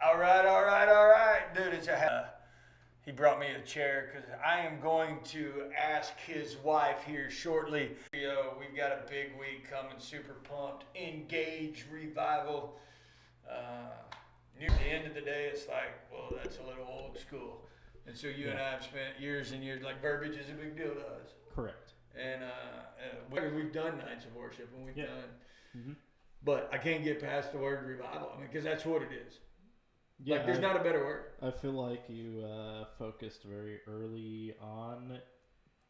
All right. Dude, he brought me a chair because I am going to ask his wife here shortly. We've got a big week coming, super pumped. Engage Revival. Near the end of the day, it's like, well, that's a little old school. And so you and I have spent years and years, like verbiage is a big deal to us. Correct. And we've done nights of worship and we've done. Mm-hmm. But I can't get past the word revival. I mean, because that's what it is. Yeah, like, there's not a better word. I feel like you focused very early on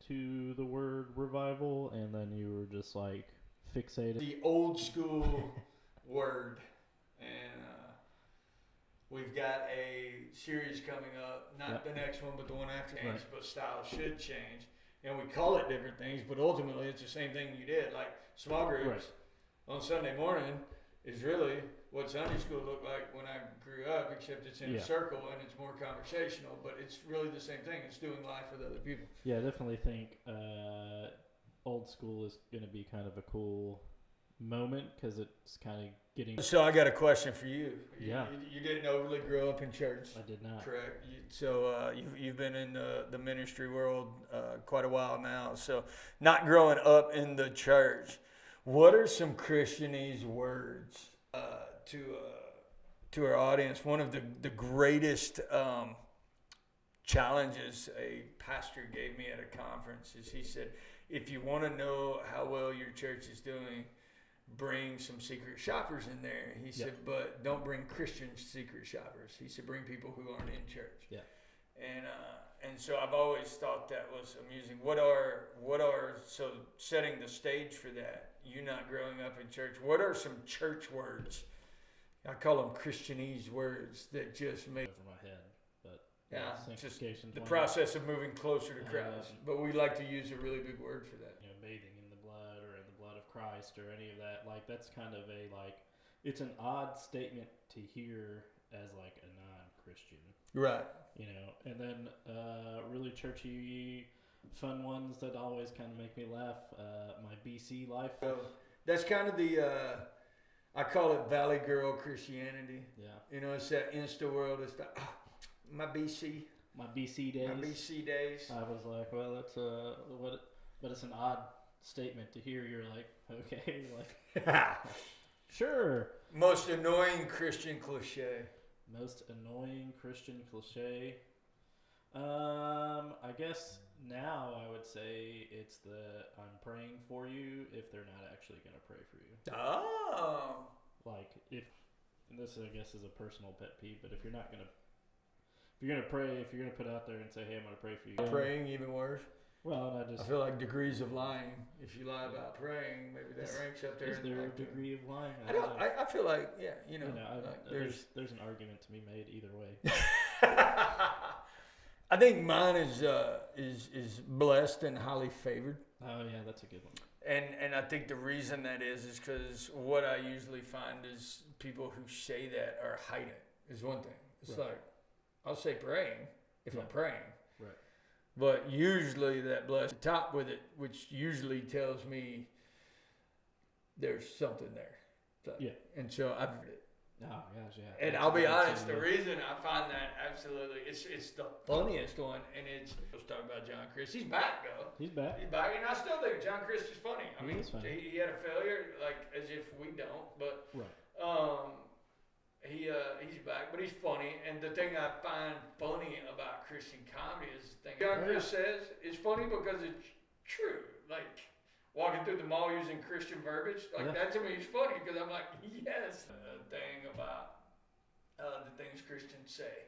to the word revival, and then you were just like fixated. The old school word. And we've got a series coming up. Not the next one, but the one after. Change, but style should change. And we call it different things, but ultimately it's the same thing you did. Like small groups on Sunday morning is really what Sunday school looked like when I grew up, except it's in a circle and it's more conversational, but it's really the same thing. It's doing life with other people. Yeah, I definitely think old school is going to be kind of a cool moment because it's kind of getting... So I got a question for you. Yeah. You didn't overly grow up in church. I did not. Correct. You've been in the ministry world quite a while now. So not growing up in the church, what are some Christianese words to our audience? One of the greatest challenges a pastor gave me at a conference is he said, if you want to know how well your church is doing, bring some secret shoppers in there. He said, but don't bring Christian secret shoppers. He said, bring people who aren't in church. Yeah. And so I've always thought that was amusing. What are so setting the stage for that? You not growing up in church. What are some church words? I call them Christianese words that just make over my head, but just the process of moving closer to Christ. But we like to use a really big word for that. You know, bathing in the blood or in the blood of Christ or any of that. Like that's kind of it's an odd statement to hear as like a non-Christian. Right. You know, and then really churchy, fun ones that always kind of make me laugh. My BC life. So that's kind of the, I call it Valley Girl Christianity. Yeah. You know, it's that Insta world. It's the, my BC. My BC days. My BC days. I was like, well, that's but it's an odd statement to hear. You're like, okay, like, sure. Most annoying Christian cliche. Most annoying Christian cliche. I guess now I would say it's I'm praying for you if they're not actually going to pray for you. Oh. Like and this I guess is a personal pet peeve, but if you're going to pray, if you're going to put out there and say, hey, I'm going to pray for you. Praying even worse. Well, I feel like degrees of lying. If you lie about praying, maybe that ranks up there. Is there a degree of lying? I feel like, there's an argument to be made either way. I think mine is blessed and highly favored. Oh yeah, that's a good one. And I think the reason that is because what I usually find is people who say that are hiding is one thing. It's like I'll say praying if I'm praying. Right. But usually that blessed top with it, which usually tells me there's something there. So, and so I've heard it. Oh gosh, yeah. And I'll be honest, the reason I find that absolutely, it's the funniest one, and let's talk about John Chris. He's back though. He's back, and I still think John Chris is funny. I mean, he had a failure, like as if we don't, but he's back, but he's funny. And the thing I find funny about Christian comedy is the thing John Chris says is funny because it's true. Like walking through the mall using Christian verbiage, like that to me is funny because I'm like, yes. The thing about the things Christians say.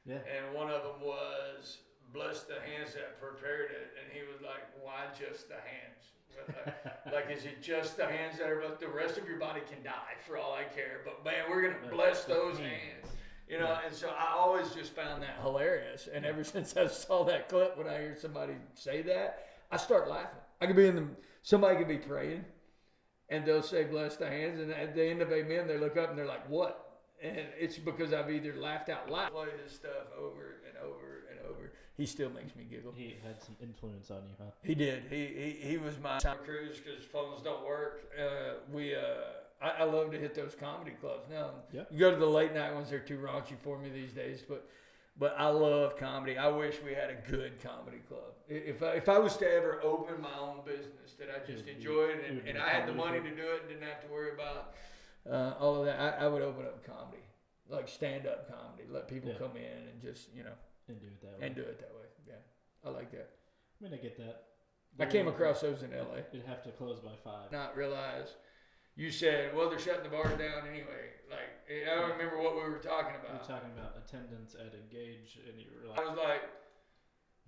Yeah. And one of them was, bless the hands that prepared it. And he was like, why just the hands? Like, is it just the hands that are, but the rest of your body can die for all I care. But man, we're going to bless those hands. You know, and so I always just found that hilarious. And ever since I saw that clip, when I hear somebody say that, I start laughing. I could be somebody could be praying, and they'll say, bless the hands, and at the end of amen, they look up and they're like, what? And it's because I've either laughed out loud, play this stuff over and over and over. He still makes me giggle. He had some influence on you, huh? He did. He was my time cruise because phones don't work. I love to hit those comedy clubs. Now, Yeah. you go to the late night ones, they're too raunchy for me these days, but I love comedy. I wish we had a good comedy club. If I was to ever open my own business that I just enjoyed and I had the money to do it and didn't have to worry about all of that, I would open up comedy, like stand-up comedy. Let people come in and just, you know. And do it that way. Yeah. I like that. I mean, I get that. I came across those in LA. It'd have to close by 5. Not realize. You said, well, they're shutting the bars down anyway. Like, I don't remember what we were talking We about. were talking about attendance at Engage, and you were like, I was like,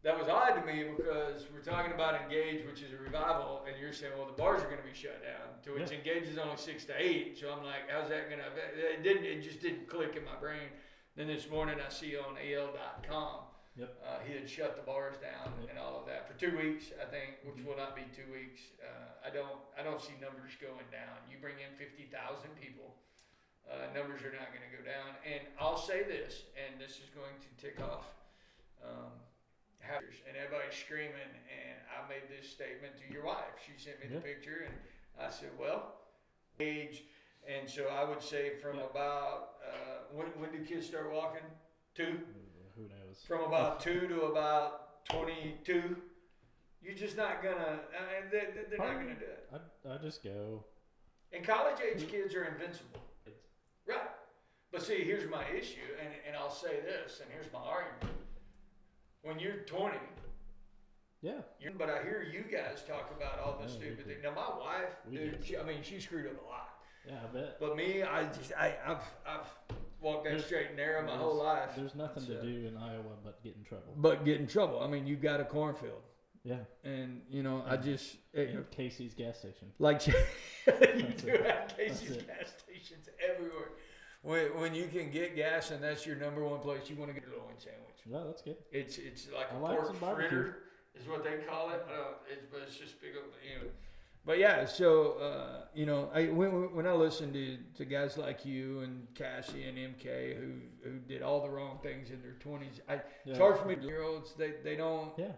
that was odd to me because we're talking about Engage, which is a revival, and you're saying, well, the bars are going to be shut down. To which Engage is only 6 to 8. So I'm like, how's that going to affect? It just didn't click in my brain. Then this morning I see on AL.com. He had shut the bars down and all of that for 2 weeks, I think, which will not be 2 weeks. I don't see numbers going down. You bring in 50,000 people, numbers are not going to go down. And I'll say this, and this is going to tick off and everybody's screaming. And I made this statement to your wife. She sent me the picture, and I said, well, age. And so I would say from about when do kids start walking? 2. who knows? From about 2 to about 22, you're just not gonna. They're not gonna do it. I just go. And college age kids are invincible, right? But see, here's my issue, and I'll say this, and here's my argument. When you're 20, but I hear you guys talk about all this stupid thing. Now my wife, dude, she screwed up a lot. Yeah, I bet. But me, I've walked that straight and narrow my whole life. There's nothing to do in Iowa but get in trouble. I mean, you got a cornfield. Yeah. And, you know, I just... Casey's gas station. Like, you do have Casey's gas stations everywhere. When you can get gas and that's your number one place, you want to get a loin sandwich. No, that's good. It's like a pork fritter is what they call it. But it's just big up, you know. But yeah, so you know, when I listen to guys like you and Cassie and MK who did all the wrong things in their 20s, it's hard for me. Year-olds, they don't. Yeah.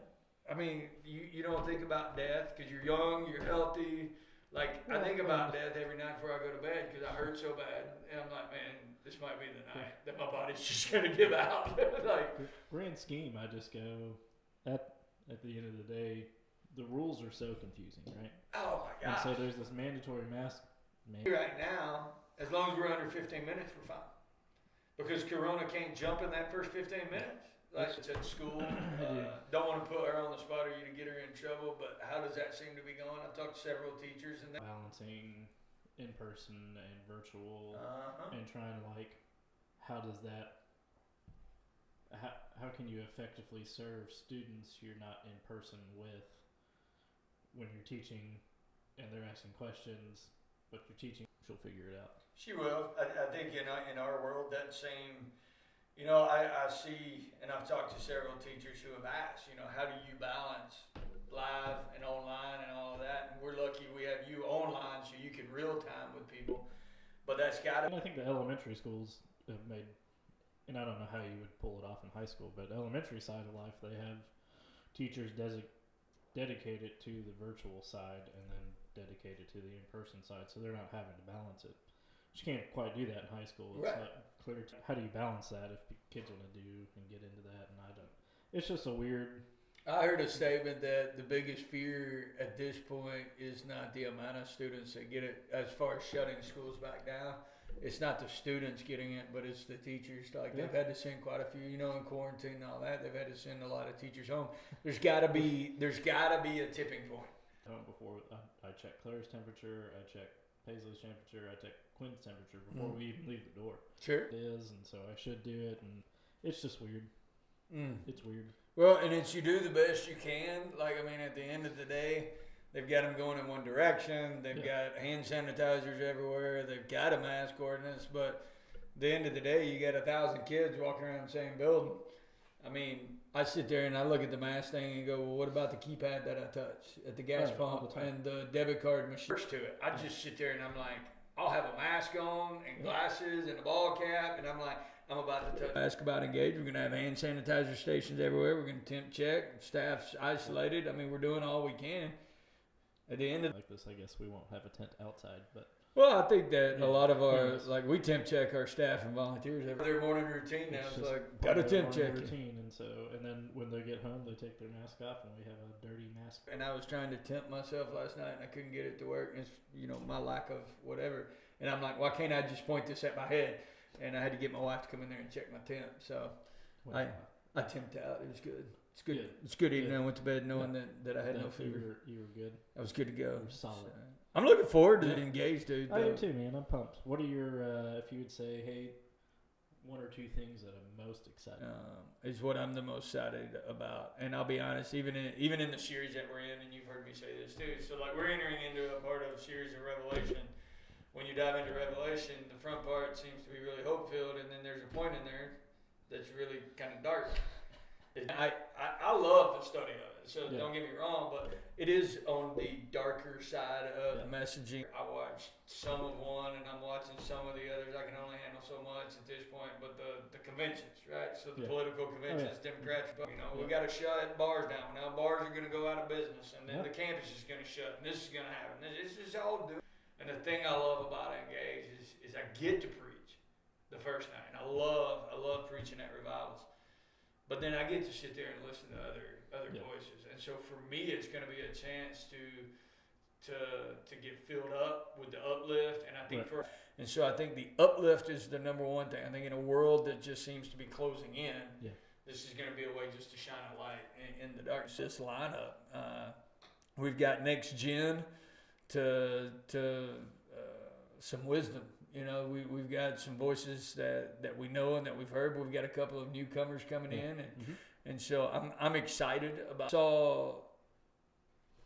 I mean, you don't think about death because you're young, you're healthy. Like I think about death every night before I go to bed because I hurt so bad, and I'm like, man, this might be the night that my body's just gonna give out. Like grand scheme, I just go at the end of the day. The rules are so confusing, right? Oh my God! And so there's this mandatory mask. Right now, as long as we're under 15 minutes, we're fine. Because Corona can't jump in that first 15 minutes. Like it's at school. Don't want to put her on the spot or you to get her in trouble, but how does that seem to be going? I've talked to several teachers and balancing in person and virtual and trying to how does that? How can you effectively serve students you're not in person with? When you're teaching and they're asking questions, but you're teaching, she'll figure it out. She will. I think in our world, that same, you know, I see, and I've talked to several teachers who have asked, you know, how do you balance live and online and all of that? And we're lucky we have you online so you can real time with people. But that's got to. I think the elementary schools have made, and I don't know how you would pull it off in high school, but elementary side of life, they have teachers dedicated to the virtual side and then dedicated to the in-person side, so they're not having to balance it. You can't quite do that in high school. It's not clear. How do you balance that if kids want to do and get into that? And I don't. It's just a weird. I heard a statement that the biggest fear at this point is not the amount of students that get it as far as shutting schools back down. It's not the students getting it, but it's the teachers. Like they've had to send quite a few, you know, in quarantine and all that. They've had to send a lot of teachers home. There's got to be a tipping point. Before I check Claire's temperature, I check Paisley's temperature, I check Quinn's temperature before we even leave the door. Sure. It is, and so I should do it, and it's just weird. It's weird. Well, and it's you do the best you can. Like, I mean, at the end of the day, they've got them going in one direction. They've got hand sanitizers everywhere. They've got a mask ordinance. But at the end of the day, you got 1,000 kids walking around the same building. I mean, I sit there and I look at the mask thing and go, well, what about the keypad that I touch at the gas pump and the debit card machine? To it, I just sit there and I'm like, I'll have a mask on and glasses and a ball cap, and I'm like, I'm about to ask about Engage. We're going to have hand sanitizer stations everywhere. We're going to temp check. Staff's isolated. I mean, we're doing all we can. At the end of like this, I guess we won't have a tent outside, but. Well, I think that a lot of our, like, we temp check our staff and volunteers every their morning routine now. It's like, got a temp check. Routine, and then when they get home, they take their mask off, and we have a dirty mask. And I was trying to temp myself last night, and I couldn't get it to work. And it's, my lack of whatever. And I'm like, why can't I just point this at my head? And I had to get my wife to come in there and check my temp. So I temped out. It was good. It's good. Yeah. It's good evening. I went to bed knowing that I had no fever. You were good. I was good to go. You were solid. So, I'm looking forward to the Engage, dude. I am too, man. I'm pumped. What are your, if you would say, hey, one or two things that I'm most excited about? Is what I'm the most excited about. And I'll be honest, even in the series that we're in, and you've heard me say this too. So, like, we're entering into a part of a series of Revelation. When you dive into Revelation, the front part seems to be really hope-filled, and then there's a point in there that's really kind of dark. I love the study of it, so don't get me wrong, but it is on the darker side of messaging. I watched some of one, and I'm watching some of the others. I can only handle so much at this point, but the conventions, right? So the political conventions, Democrats, we got to shut bars down. Now bars are going to go out of business, and then the campus is going to shut, and this is going to happen. This is all due. And the thing I love about Engage is I get to preach the first night. And I love preaching at revivals. But then I get to sit there and listen to other voices. And so for me, it's going to be a chance to get filled up with the uplift. And I think and so I think the uplift is the number one thing. I think in a world that just seems to be closing in, this is going to be a way just to shine a light in the darkness. This lineup, we've got next gen to some wisdom. We've got some voices that we know and that we've heard, but we've got a couple of newcomers coming in, and so I'm excited about. Saw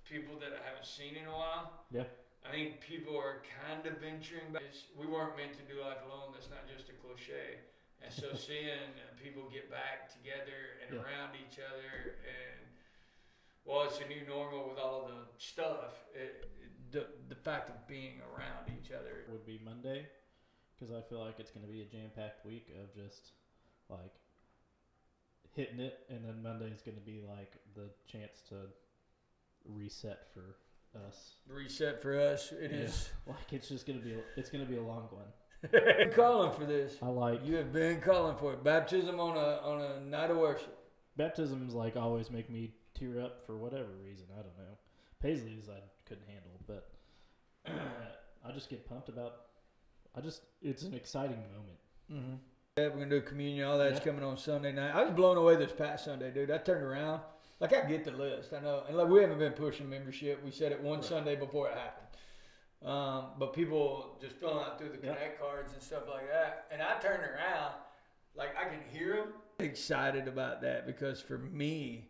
people that I haven't seen in a while. Yeah, I think people are kind of venturing back. We weren't meant to do life alone. That's not just a cliche. And so seeing people get back together and around each other, and while it's a new normal with all of the stuff, the fact of being around each other would be Monday, because I feel like it's going to be a jam-packed week of just like hitting it, and then Monday is going to be like the chance to reset for us. Reset for us. It is like it's going to be a long one. Been calling for this. You have been calling for it. Baptism on a night of worship. Baptisms like always make me tear up for whatever reason. I don't know. Paisleys I couldn't handle, but I just get pumped about. It's an exciting moment. Mm-hmm. Yeah, we're gonna do communion. All that's coming on Sunday night. I was blown away this past Sunday, dude. I turned around, like I get the list. I know, and like we haven't been pushing membership. We said it one Sunday before it happened. But people just filling out through the Connect cards and stuff like that. And I turned around, like I can hear them. Excited about that because for me,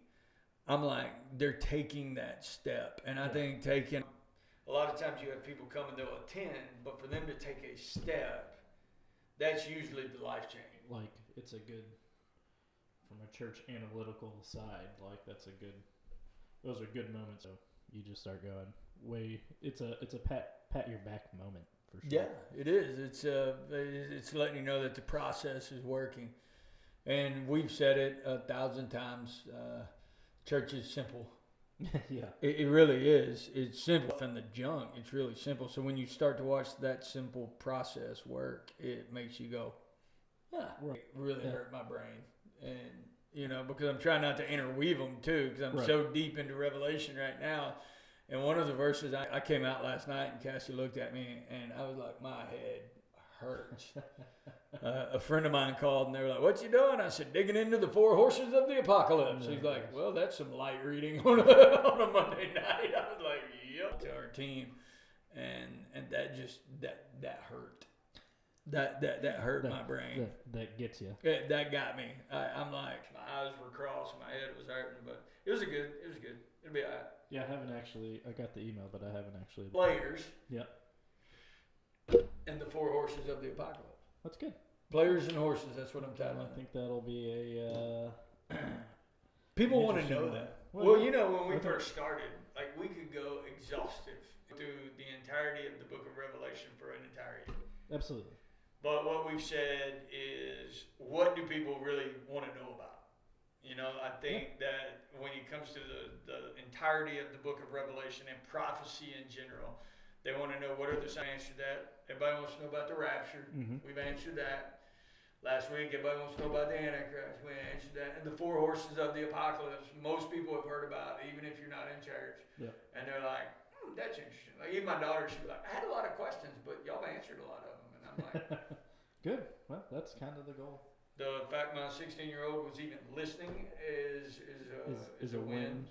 I'm like, they're taking that step. And I think a lot of times you have people come and they'll attend, but for them to take a step, that's usually the life change. Like, it's a good, from a church analytical side, like those are good moments. So you just start going, it's a pat your back moment for sure. Yeah, it is. It's letting you know that the process is working. And we've said it 1,000 times. Church is simple. Yeah. It really is. It's simple. And the junk, it's really simple. So when you start to watch that simple process work, it makes you go, it really hurt my brain. And, because I'm trying not to interweave them too, because I'm so deep into Revelation right now. And one of the verses, I came out last night and Cassie looked at me and I was like, my head hurts. A friend of mine called and they were like, what you doing? I said, digging into the 4 horses of the apocalypse. He's like, well, that's some light reading on a Monday night. I was like, yep. To our team. And that just, that hurt. That hurt my brain. That gets you. That got me. I'm like, my eyes were crossed, my head was hurting, but it was good. It'll be all right. Yeah, I got the email, but I haven't actually. Players. Yeah. And the 4 horses of the apocalypse. That's good. Players and horses, that's what I'm titling. I think that'll be a... People want to know that. Well, when we first started, like we could go exhaustive through the entirety of the book of Revelation for an entire year. Absolutely. But what we've said is, what do people really want to know about? You know, I think that when it comes to the entirety of the book of Revelation and prophecy in general, they want to know what are the signs. Answer that. Everybody wants to know about the rapture. Mm-hmm. We've answered that. Last week, everybody wants to know about the Antichrist. We answered that. And the four horses of the apocalypse, most people have heard about, even if you're not in church. Yep. And they're like, that's interesting. Like, even my daughter, she was like, I had a lot of questions, but y'all answered a lot of them. And I'm like, good. Well, that's kind of the goal. The fact my 16-year-old was even listening is a win.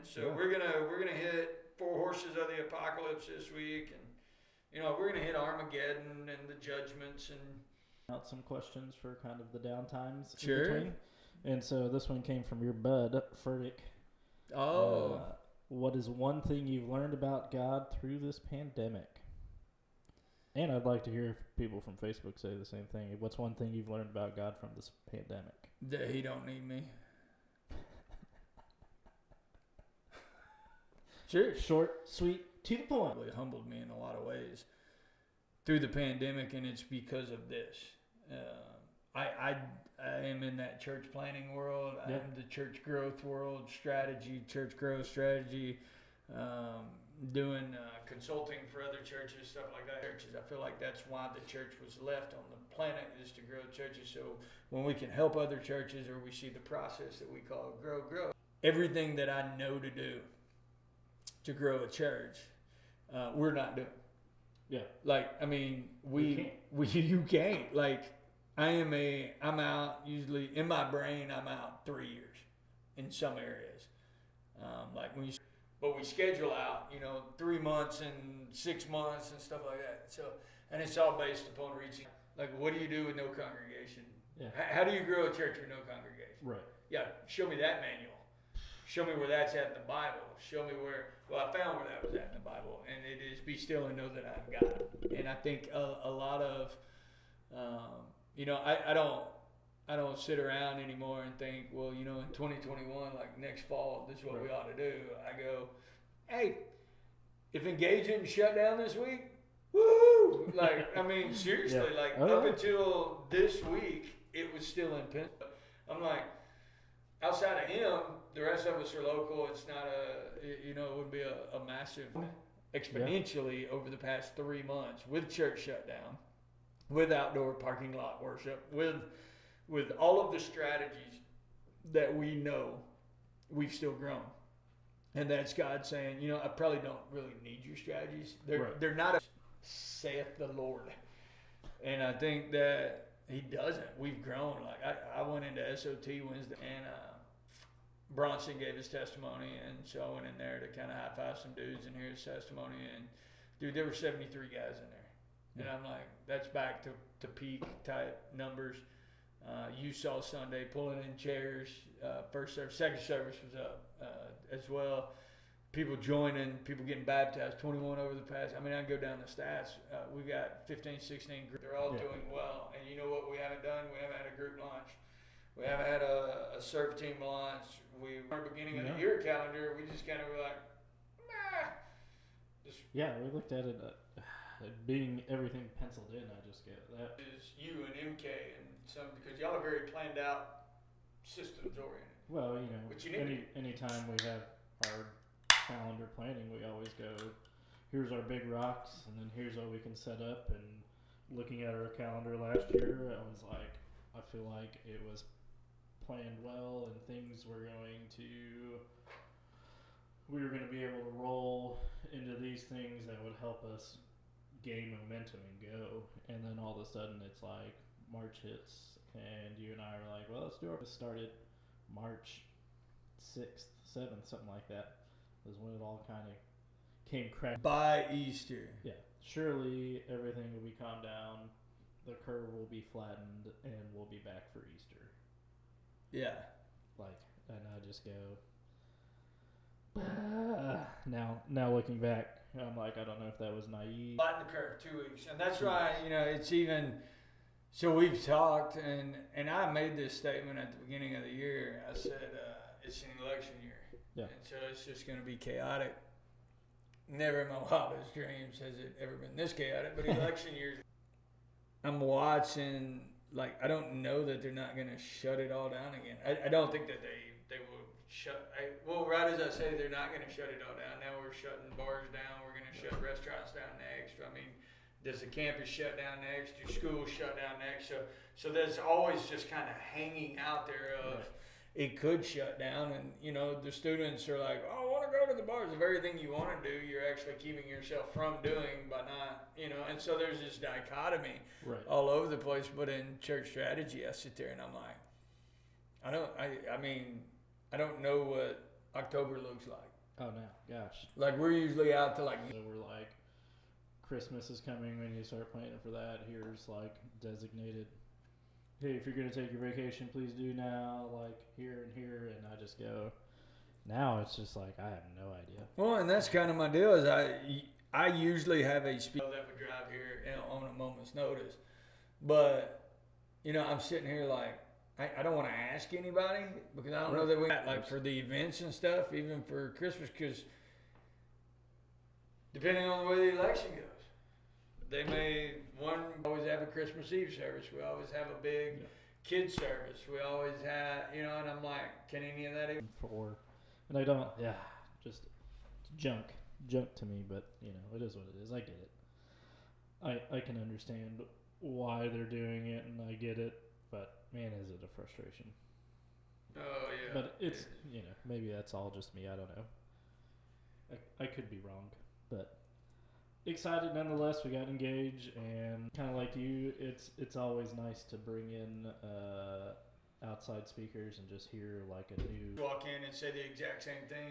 So yeah. we're gonna hit four horses of the apocalypse this week, and you know, we're gonna hit Armageddon and the judgments and out some questions for kind of the downtimes sure. in between. And so this one came from your bud, Furtick. Oh. What is one thing you've learned about God through this pandemic? And I'd like to hear people from Facebook say the same thing. What's one thing you've learned about God from this pandemic? That he don't need me. Sure. Short, sweet, to the point. It humbled me in a lot of ways through the pandemic, and it's because of this. I am in that church planning world. I am the church growth world, church growth strategy, doing consulting for other churches, stuff like that. I feel like that's why the church was left on the planet, is to grow churches. So when we can help other churches, or we see the process that we call grow, everything that I know to do to grow a church, we're not doing. Yeah. Like, I mean, you can't. Like, I'm out usually, in my brain, I'm out 3 years in some areas. Like but we schedule out, 3 months and 6 months and stuff like that. So, and it's all based upon reaching, like, what do you do with no congregation? Yeah. How do you grow a church with no congregation? Right. Yeah. Show me that manual. Show me where that's at in the Bible. Show me I found where that was at in the Bible. And it is, be still and know that I'm God. And I think a lot of, I don't sit around anymore and think, well, in 2021, like next fall, this is what we ought to do. I go, hey, if Engage didn't shut down this week, woohoo! Like, I mean, seriously, up until this week, it was still in Pennsylvania. I'm like, outside of him, the rest of us are local. It's not it would be a massive, exponentially over the past 3 months with church shutdown, with outdoor parking lot worship, with all of the strategies that we know, we've still grown. And that's God saying, I probably don't really need your strategies. They're not saith the Lord. And I think that he doesn't. We've grown. Like I went into SOT Wednesday, and Bronson gave his testimony, and so I went in there to kind of high-five some dudes and hear his testimony. And dude, there were 73 guys in there. And I'm like, that's back to peak type numbers. You saw Sunday pulling in chairs. First service, second service was up as well. People joining, people getting baptized, 21 over the past. I mean, I can go down the stats. We got 15, 16 groups. They're all doing well. And you know what we haven't done? We haven't had a group lunch. We haven't had a serve team lunch. We were beginning of the year calendar. We just kind of were like, nah. We looked at it being everything penciled in. I just get that. Is you and MK and some, because y'all are very planned out, systems oriented. Well, anytime we have our calendar planning, we always go, here's our big rocks, and then here's what we can set up. And looking at our calendar last year, I was like, I feel like it was planned well, and things were we were going to be able to roll into these things that would help us gain momentum and go. And then all of a sudden it's like March hits, and you and I are like, well, let's do it. It started March 6th, 7th, something like that, was when it all kind of came crashing. By Easter. Yeah. Surely everything will be calmed down, the curve will be flattened, and we'll be back for Easter. Yeah. And I just go, now looking back, I'm like, I don't know if that was naive. Flatten the curve 2 weeks. And that's why, it's even, so we've talked, and I made this statement at the beginning of the year. I said, it's an election year. Yeah. And so it's just going to be chaotic. Never in my wildest dreams has it ever been this chaotic, but election years. I'm watching like, I don't know that they're not gonna shut it all down again. I don't think that they will shut. Well, right as I say, they're not gonna shut it all down. Now we're shutting bars down. We're gonna shut restaurants down next. I mean, does the campus shut down next? Do schools shut down next? So there's always just kind of hanging out there of it could shut down, and you know the students are like, oh, I want to go to the bars. The very thing you want to do, you're actually keeping yourself from doing by not, you know. And so there's this dichotomy all over the place. But in church strategy, I sit there and I'm like, I mean, I don't know what October looks like. Oh no, gosh. Like we're usually out to like. So we're like, Christmas is coming when you start planning for that. Here's like designated. Hey, if you're gonna take your vacation, please do now. Like here and here, and I just go. Now it's just like I have no idea. Well, and that's kind of my deal. Is I usually have a speaker that would drive here, you know, on a moment's notice, but you know I'm sitting here like I don't want to ask anybody because I don't know that we like for the events and stuff, even for Christmas, because depending on the way the election goes. They may always have a Christmas Eve service. We always have a big kids service. We always have, you know, and I'm like, can any of that even? And I don't, just junk to me, but you know, it is what it is. I get it. I can understand why they're doing it, and I get it, but man, is it a frustration. Oh yeah. But it's, you know, maybe that's all just me. I don't know. I could be wrong, but. Excited nonetheless. We got engaged, and kind of like you, it's always nice to bring in outside speakers and just hear like a new. Walk in and say the exact same thing,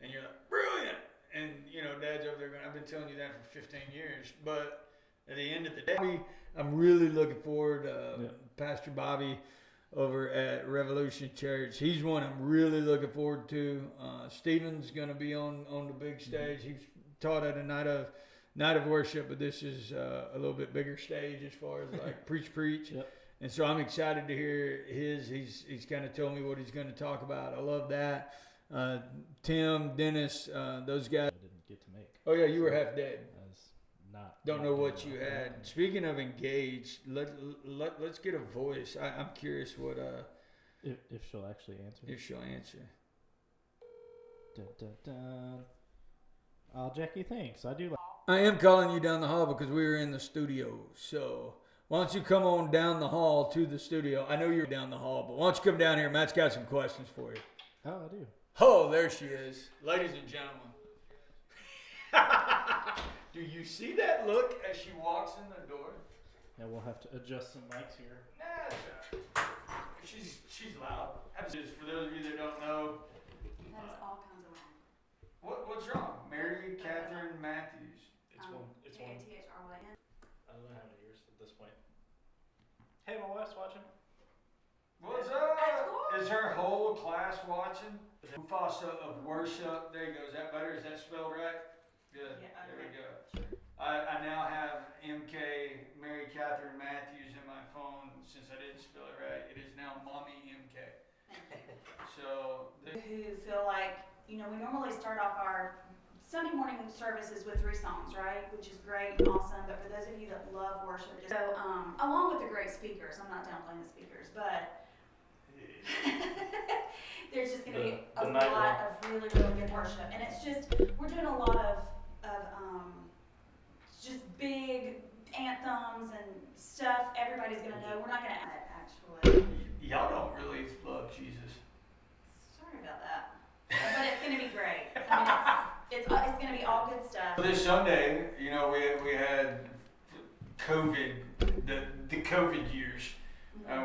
and you're like, brilliant! And you know, Dad's over there going, I've been telling you that for 15 years. But at the end of the day, I'm really looking forward to Pastor Bobby over at Revolution Church. He's one I'm really looking forward to. Stephen's going to be on the big stage. He's taught at a night of worship, but this is a little bit bigger stage as far as like preach. Yep. And so I'm excited to hear he's kind of told me what he's going to talk about. I love that. Tim, Dennis, those guys. I didn't get to make. Oh yeah, you were half dead. I was not. Don't know what you had. Speaking of engaged, let's get a voice. I'm curious what if she'll actually answer. If she'll answer. Dun, dun, dun. Oh, Jackie, thanks. I do like. I am calling you down the hall because we were in the studio. So why don't you come on down the hall to the studio? I know you're down the hall, but why don't you come down here? Matt's got some questions for you. Oh, I do. Oh, there she is. Ladies and gentlemen. Do you see that look as she walks in the door? Yeah, we'll have to adjust some mics here. Nah, she's loud. For those of you that don't know. That is all kinds of wrong. What's wrong? Mary Catherine Matthews. It's one. K-A-T-H-R-Y-N. I don't know how many years at this point. Hey, my wife's watching. What's up? Is her whole class watching? Fossa of worship. There you go. Is that better? Is that spelled right? Good. Yeah, there we go. Sure. I now have MK Mary Catherine Matthews in my phone since I didn't spell it right. It is now Mommy MK. So Who feel like, you know, we normally start off our Sunday morning services with 3 songs, right? Which is great and awesome, but for those of you that love worship, along with the great speakers, I'm not downplaying the speakers, but there's just going to be a lot of really, really good worship. And it's just, we're doing a lot of just big anthems and stuff everybody's going to know. We're not going to add it, actually. Y'all don't really love Jesus. Sorry about that. But it's going to be great. I mean, it's going to be all good stuff. This Sunday, you know, we had COVID, the COVID years.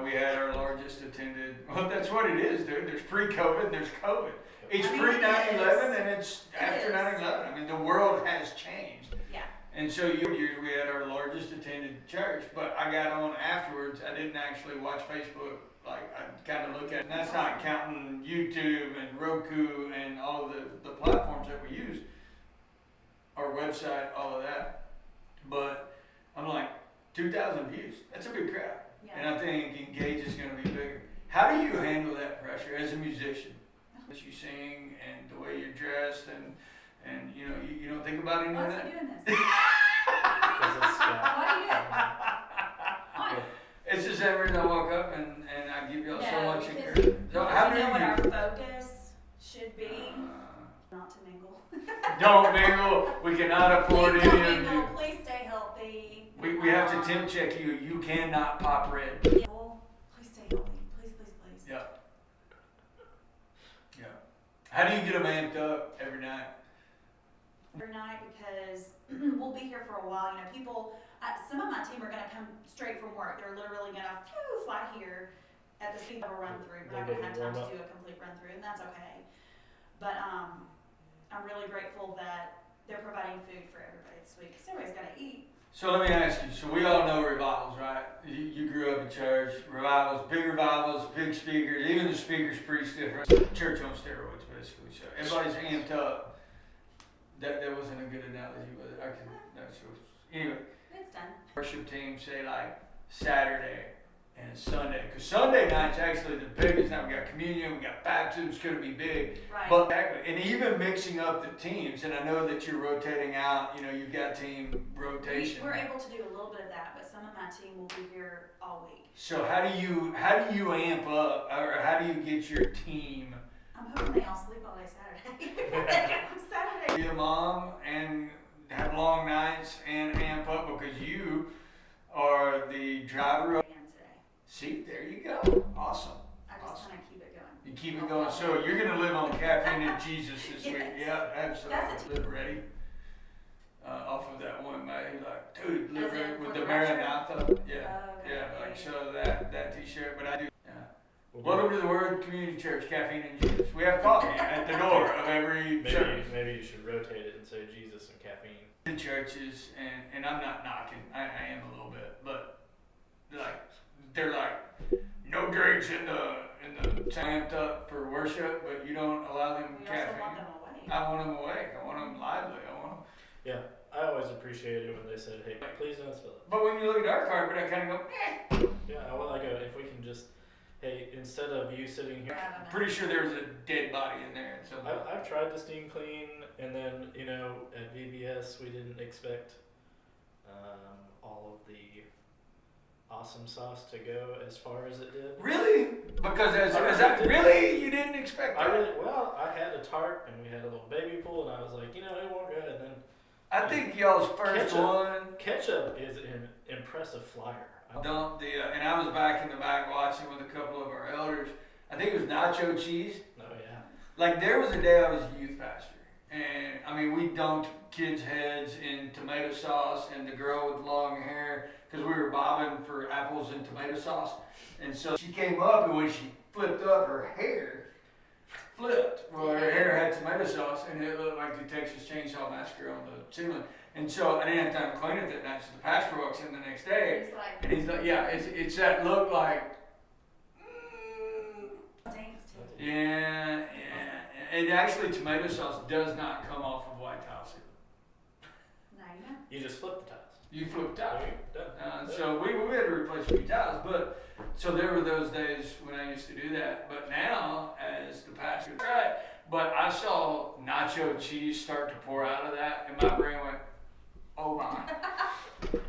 We had our largest attended. Well, that's what it is, dude. There's pre-COVID and there's COVID. It's pre-9/11 and it's after 9/11. I mean, the world has changed. Yeah. And so we had our largest attended church, but I got on afterwards. I didn't actually watch Facebook. Like, I kind of look at it, and that's not counting YouTube and Roku and all of the platforms that we use, our website, all of that. But I'm like, 2,000 views. That's a big crowd. Yeah. And I think Engage is going to be bigger. How do you handle that pressure as a musician? As you sing and the way you're dressed and you know, you don't think about any of that? Why is he doing this? Why are you doing it? It's just same reason I woke up and I give y'all so much because encouragement. So how do you know what our you? focus should be? Not to mingle. Don't mingle. We cannot afford Please any don't of mingle. you. Please stay healthy. We have to temp check you. You cannot pop red. Yeah. Please stay healthy. Please, please, please. Yeah. Yeah. How do you get them amped up every night? Every night because we'll be here for a while. You know, people. Some of my team are going to come straight from work. They're literally going to fly here at the speed of a run through. We're not going to have time to do a complete run through, and that's okay. But I'm really grateful that they're providing food for everybody this week because everybody's got to eat. So let me ask you. So we all know revivals, right? You grew up in church. Revivals, big speakers. Even the speakers preach different. Church on steroids, basically. So everybody's amped up. That wasn't a good analogy, but anyway. It's done. Worship team say like Saturday and Sunday, because Sunday night's actually the biggest night. We got communion, we got baptisms, it's going to be big. Right. But and even mixing up the teams, and I know that you're rotating out. You know, you've got team rotation. We're able to do a little bit of that, but some of my team will be here all week. So how do you amp up, or how do you get your team? I'm hoping they all sleep all day Saturday. Be a mom and have long nights and amp up because you are the driver of. Today. See, there you go. Awesome. I just kind of keep it going. You keep it going. So you're gonna live on caffeine and Jesus this week. Yes. Yeah, absolutely. That's it. Live ready. Off of that one, man. He's like, dude, live As in ready with for the the pressure? Maranatha. Yeah, Oh, okay. yeah. Like so that T-shirt. But I do. Yeah. We'll Welcome to the Word Community Church, caffeine and Jesus. We have coffee at the door of every church. maybe you should rotate it and say Jesus and caffeine. The churches, and I'm not knocking. I am a little bit, but like they're like no drinks in the amped up for worship, but you don't allow them We caffeine. also want them awake. I want them awake. I want them lively. I want them. Yeah, I always appreciated it when they said, "Hey, please don't spill it." But when you look at our carpet, I kind of go, eh. Yeah, I would like if we can just, hey, instead of you sitting here, Pretty sure there was a dead body in there. So I've tried to steam clean, and then at VBS we didn't expect all of the awesome sauce to go as far as it did. really, because I is that did. really you didn't expect that? I had a tart and we had a little baby pool, and I was like, it won't go. And then I think y'all's first one. ketchup is an impressive flyer. Dumped the and I was back in the back watching with a couple of our elders. I think it was nacho cheese. Oh yeah. Like there was a day I was a youth pastor, and I mean we dunked kids' heads in tomato sauce, and the girl with long hair, because we were bobbing for apples and tomato sauce, and so she came up, and when she flipped up, her hair flipped. Well, her hair had tomato sauce, and it looked like the Texas Chainsaw Massacre on the ceiling. And so I didn't have time to clean it that night. So the pastor walks in the next day, He's like, and he's like, "Yeah, it's that look like." stinks too. Yeah. And actually, tomato sauce does not come off of White House. Now you know. You just flip the tiles. You flip towels. Done. So we had to replace a few towels, but so there were those days when I used to do that. But now, as the pastor, right? But I saw nacho cheese start to pour out of that, and my brain went, "Oh my,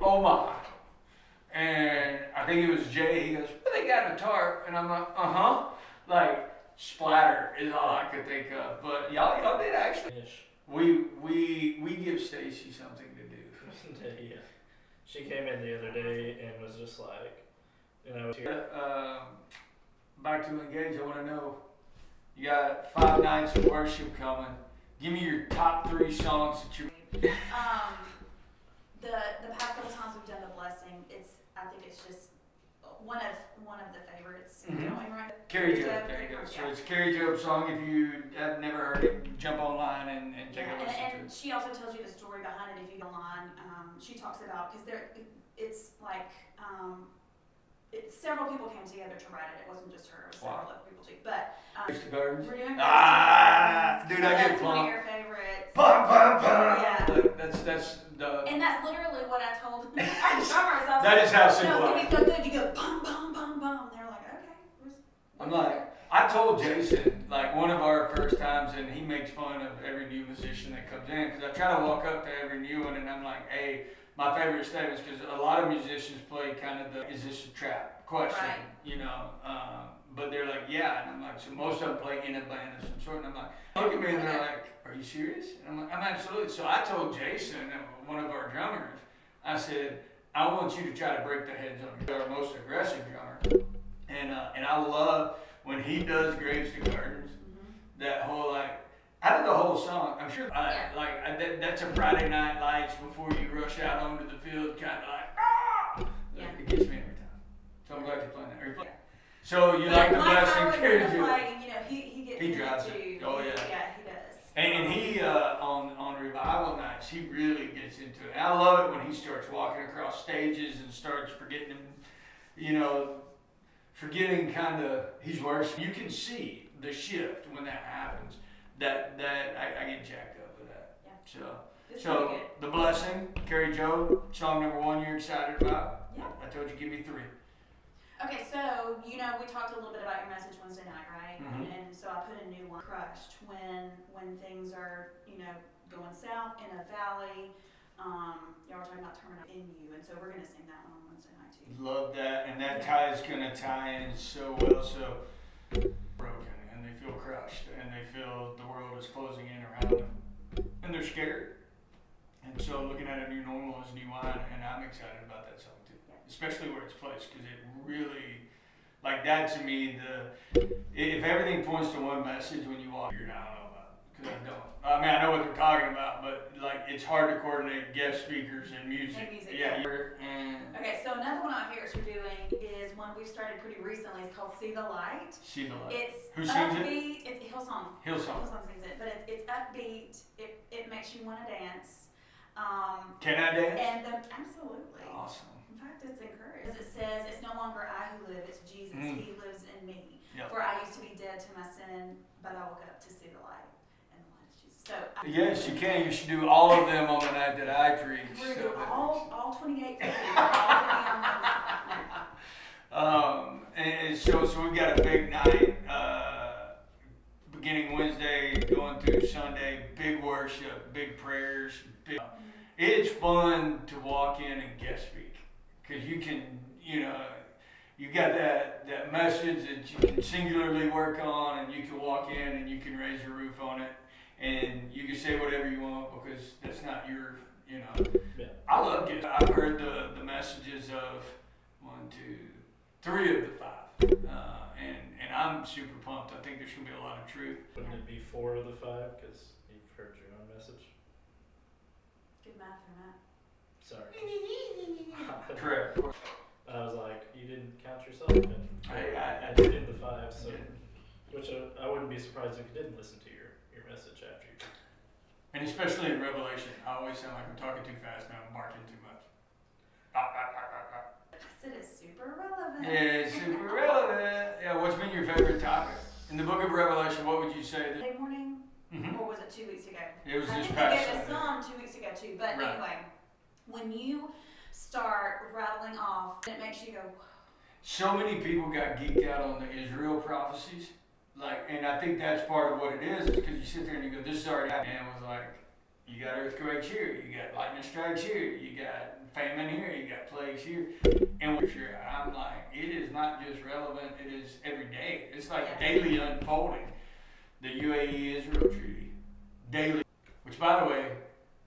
oh my!" And I think it was Jay. He goes, "Well, they got a tart," and I'm like, like splatter is all I could think of. But y'all did actually. Ish. We give Stacy something to do. Yeah. She came in the other day and was just like, Back to Engage, I want to know, you got 5 nights of worship coming. Give me your top 3 songs that you. The past couple times we've done the blessing, I think it's just one of the favorites going right. Carrie Job, there you go. So it's a Carrie Job song. If you have never heard it, jump online and take a listen to and it. she also tells you the story behind it if you go online. She talks about, because it's like several people came together to write it. It wasn't just her; it was several other people too. But Krista Gardens. we're doing. Dude, I get That's one of pumped. your favorites. Pum, pum, pum. Yeah. Like, that's the. And that's literally what I told our drummers. I was That like, is how simple no, I it's gonna be so good. You go bum bum bum bum. They're like, okay. I'm like, I told Jason, like one of our first times, and he makes fun of every new musician that comes in, because I try to walk up to every new one, and I'm like, hey, my favorite statements, because a lot of musicians play kind of the, is this a trap question, Right. you know, but they're like, yeah, and I'm like, so most of them play in a band of some sort, and I'm like, look at me, and they're like, are you serious? And I'm like, I'm absolutely. So I told Jason, one of our drummers, I said, I want you to try to break the heads on you. Our most aggressive drummer, and I love when he does Graves to Gardens, that whole like, out of the whole song, I'm sure, that's a Friday Night Lights before you rush out onto the field, kind of like, ah! Yeah. It gets me every time. So I'm glad you're playing that. Are you playing? So you like the blessing, carries you. He gets He drives into, it. Oh, yeah. Yeah, he does. And he, on revival nights, he really gets into it. And I love it when he starts walking across stages and starts forgetting, you know, forgetting kind of his words. You can see the shift when that happens. That I get jacked up with that. Yeah. So the blessing, Carrie Joe, song number 1 you're excited about. Yeah. I told you give me 3. Okay, so we talked a little bit about your message Wednesday night, right? Mhm. And so I put a new one, crushed, when things are going south in a valley. Y'all were talking about terminal in you, and so we're gonna sing that one on Wednesday night too. Love that, and that is gonna tie in so well. So broken, and they feel crushed, and they feel the world is closing in around them, and they're scared. And so looking at a new normal is new wine, and I'm excited about that song too, especially where it's placed, because it really, like that to me, if everything points to one message when you walk, I don't know about, because I don't. I mean, I know what they're talking about, but like it's hard to coordinate guest speakers and music. And music, Yeah. Okay, so another one of my favorites we're doing is one we've started pretty recently. It's called See the Light. See the light. It's Who sings it? upbeat. It's Hillsong. Hillsong. Hillsong sings it, but it's upbeat. It makes you want to dance. Can I dance? And absolutely. Awesome. In fact, it's encouraged. It says, "It's no longer I who live; it's Jesus. He lives in me. Yep. For I used to be dead to my sin, but I woke up to see the light, and the light is Jesus." So Yes, you can. You should do all of them on the night that I preach. we're So gonna do all 28 for you. All gonna be on and so we've got a big night, beginning Wednesday, going through Sunday, big worship, big prayers. It's fun to walk in and guest speak, because you can, you got that message that you can singularly work on, and you can walk in and you can raise your roof on it, and you can say whatever you want, because that's not your, Yeah. I love it. I've heard the messages of 1, 2, 3 of the 5, and I'm super pumped. I think there's gonna be a lot of truth. Wouldn't it be 4 of the 5? Because you've heard your own message. Good math for Matt. Sorry. Correct. I was like, you didn't count yourself in. I did in the 5, so Yeah. which I wouldn't be surprised if you didn't listen to your message after you. And especially in Revelation, I always sound like I'm talking too fast and I'm barking too much. I said it's super relevant. Yeah, it's super relevant. Yeah, what's been your favorite topic? In the book of Revelation, what would you say? Monday morning, Mm-hmm. or was it 2 weeks ago? It was I this think past they gave us Sunday. some 2 weeks ago too. But Right. anyway, when you start rattling off, it makes you go, So many people got geeked out on the Israel prophecies. And I think that's part of what it is because you sit there and you go, this is already happening. And it was like, you got earthquakes here, you got lightning strikes here, you got famine here, you got plagues here. And I'm like, it is not just relevant, it is every day. It's like daily unfolding. The UAE-Israel treaty. Daily. Which, by the way,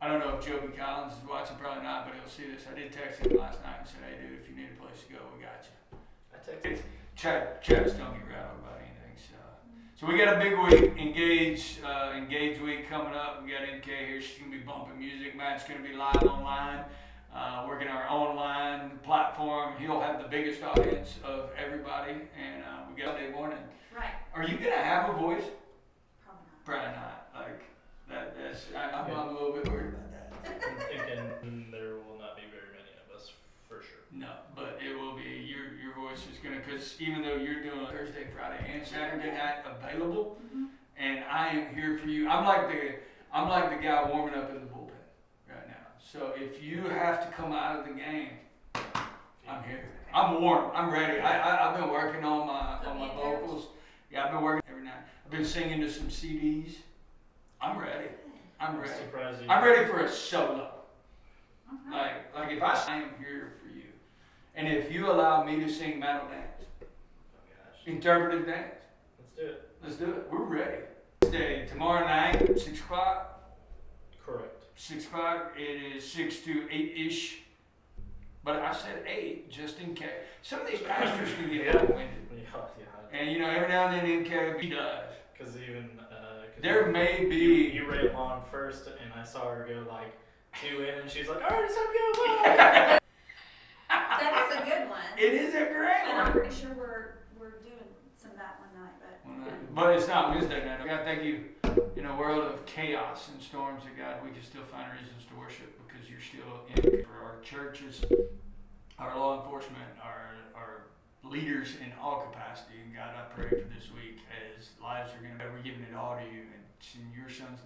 I don't know if Joby Collins is watching, probably not, but he'll see this. I did text him last night and said, hey, dude, if you need a place to go, we got you. I texted. Travis don't get rattled about anything. So we got a big week, Engage week coming up. We got NK here. She's going to be bumping music. Matt's going to be live online, working our online platform. He'll have the biggest audience of everybody. And we got Monday morning. right, Are you going to have a voice? probably not. Probably not. I'm a little bit worried about that. I'm thinking there will not be very many of us, for sure. No, but it will be, your voice is going to, because even though you're doing Thursday, Friday, and Saturday night available, and I am here for you. I'm like the guy warming up in the bullpen right now. So if you have to come out of the game, I'm here. I'm warm. I'm ready. I've been working on my vocals. Yeah, I've been working every night. I've been singing to some CDs. I'm ready. I'm ready. Surprised you. I'm ready for a solo. Like if I am here for you, and if you allow me to sing battle dance, interpretive dance, Let's do it. let's do it. We're ready. Tomorrow night, 6 o'clock. Correct. 6 o'clock. It is 6 to 8-ish. But I said 8 just in case. Some of these pastors can get long-winded. Yeah. And every now and then NKB does. Because even There may be. You read along first, and I saw her go like 2 in, and she's like, "All right, it's time to go." That is a good one. It is a great And I'm one. pretty sure we're doing some of that one night, but. But it's not Wednesday night. God, thank you. In a world of chaos and storms, that God, we can still find reasons to worship because you're still in for our churches, our law enforcement, our leaders in all capacity. And God, I pray for this week as lives are we're giving it all to you, and it's in your son's